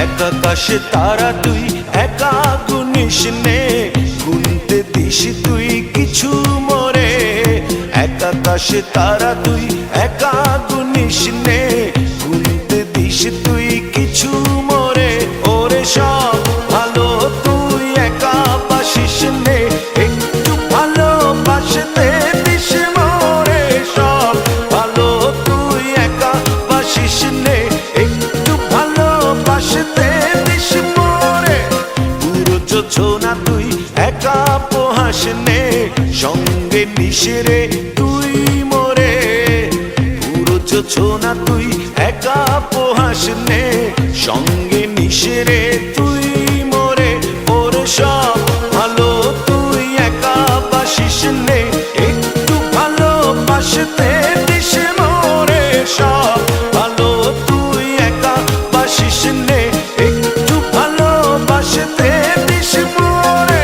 এক আকাশে তারা তুই একা গুনিস নে, গুনতে দিস তুই কিছু মোরে। এক আকাশে তারা তুই একা গুনিস নে, গুনতে দিস তুই কিছু মোরে। ওরে সব ভালো তুই একা বাসিস নে, একটু ভালোবাসতে দিস মোরে। সব ভালো তুই একা বাসিস নে, একটু ভালোবাসতে দিস মোরে। পুরো যোছনা তুই একা পোহাস নে, সঙ্গে নিস রে তুই মোরে। পুরো যোছনা তুই একা পোহাস নে, সঙ্গে নিস রে তুই মোরে। ওরে সব ভালো তুই একা বাসিস নে, একটু ভালোবাসতে দিস মোরে। সব ভালো তুই একা বাসিস নে, একটু ভালোবাসতে দিস মোরে।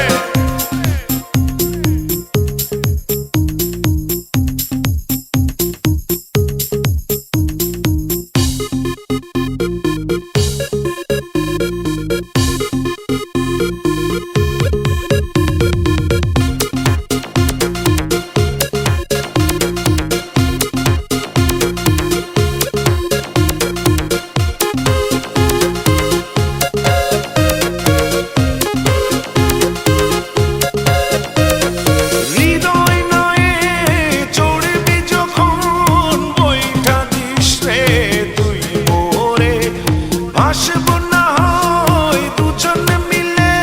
আসবো না হয় দুজন মিলে,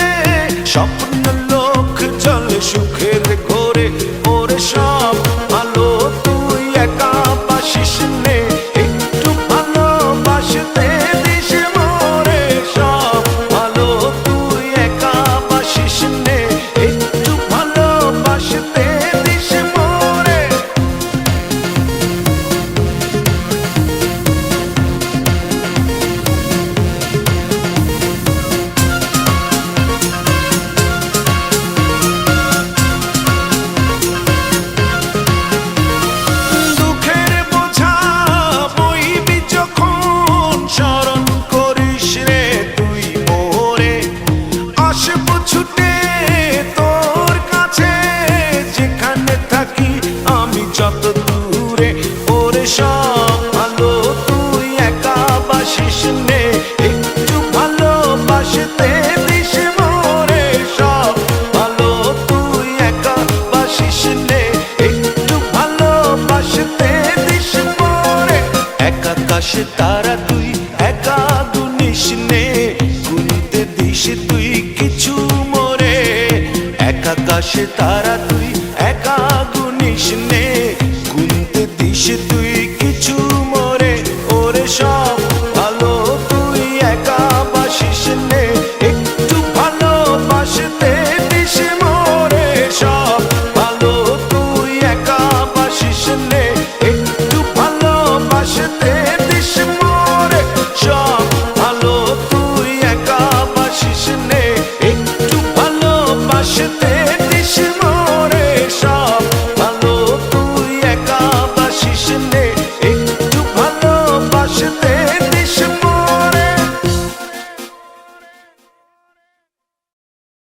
স্বপ্ন লোক চলে সুখের ঘরে। ওরে সব ভালো তুই একা বাসিস নে, একটু ভালোবাসতে দিস মোরে। সব ভালো তুই একা বাসিস নে, একটু ভালোবাসতে দিস মোরে। যত দূরে ওরে সব ভালো তুই একা বাসিস নে, একটু ভালোবাসতে দিস মোরে। সব ভালো তুই একা বাসিস নে, একটু ভালোবাসতে দিস মোরে। এক আকাশে তারা তুই একা গুনিস নে, গুনতে দিস তুই কিছু মোরে। এক আকাশে তারা তুই একা গুনিস নে,